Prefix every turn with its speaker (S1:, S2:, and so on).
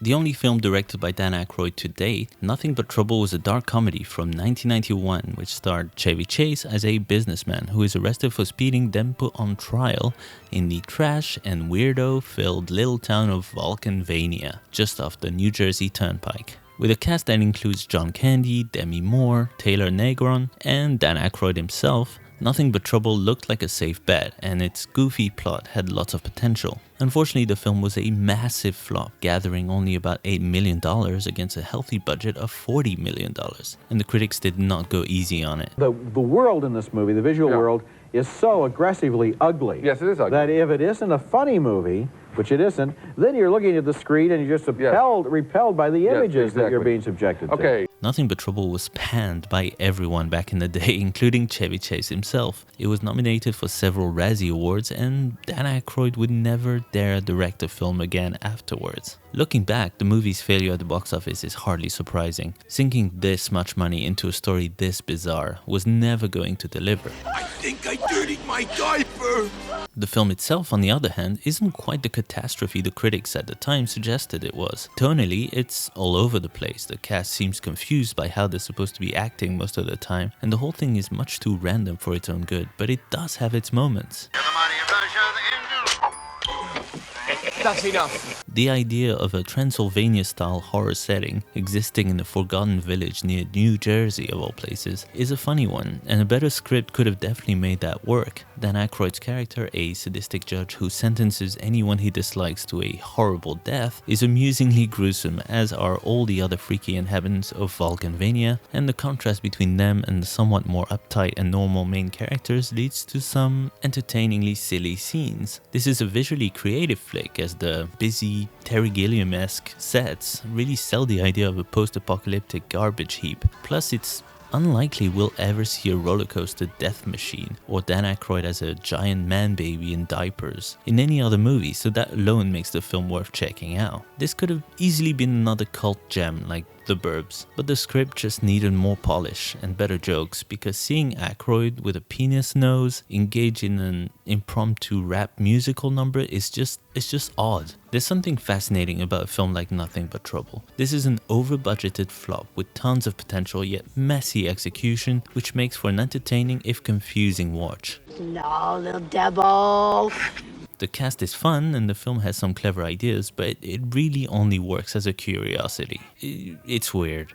S1: The only film directed by Dan Aykroyd to date, Nothing But Trouble, was a dark comedy from 1991 which starred Chevy Chase as a businessman who is arrested for speeding, then put on trial in the trash and weirdo-filled little town of Vulcanvania, just off the New Jersey Turnpike. With a cast that includes John Candy, Demi Moore, Taylor Negron, and Dan Aykroyd himself, Nothing But Trouble looked like a safe bet, and its goofy plot had lots of potential. Unfortunately, the film was a massive flop, gathering only about $8 million against a healthy budget of $40 million, and the critics did not go easy on it.
S2: The world in this movie, the visual world, is so aggressively ugly.
S3: Yes, it is ugly.
S2: That if it isn't a funny movie, which it isn't, then you're looking at the screen and you're just repelled by the images that you're being subjected to.
S3: Okay.
S1: Nothing But Trouble was panned by everyone back in the day, including Chevy Chase himself. It was nominated for several Razzie Awards, and Dan Aykroyd would never dare direct a film again afterwards. Looking back, the movie's failure at the box office is hardly surprising. Sinking this much money into a story this bizarre was never going to deliver.
S4: I think I dirtied my diaper!
S1: The film itself, on the other hand, isn't quite the catastrophe the critics at the time suggested it was. Tonally, it's all over the place. The cast seems confused by how they're supposed to be acting most of the time, and the whole thing is much too random for its own good, but it does have its moments.
S3: That's enough.
S1: The idea of a Transylvania-style horror setting existing in a forgotten village near New Jersey, of all places, is a funny one, and a better script could have definitely made that work. Dan Aykroyd's character, a sadistic judge who sentences anyone he dislikes to a horrible death, is amusingly gruesome, as are all the other freaky inhabitants of Vulcanvania, and the contrast between them and the somewhat more uptight and normal main characters leads to some entertainingly silly scenes. This is a visually creative flick, as the busy, Terry Gilliam-esque sets really sell the idea of a post-apocalyptic garbage heap. Plus, it's unlikely we'll ever see a roller coaster death machine or Dan Aykroyd as a giant man baby in diapers in any other movie, so that alone makes the film worth checking out. This could have easily been another cult gem like The Burbs, but the script just needed more polish and better jokes, because seeing Aykroyd with a penis nose engage in an impromptu rap musical number is just odd. There's something fascinating about a film like Nothing But Trouble. This is an over-budgeted flop with tons of potential yet messy execution, which makes for an entertaining if confusing watch.
S5: No, little devil.
S1: The cast is fun and the film has some clever ideas, but it really only works as a curiosity. It's weird.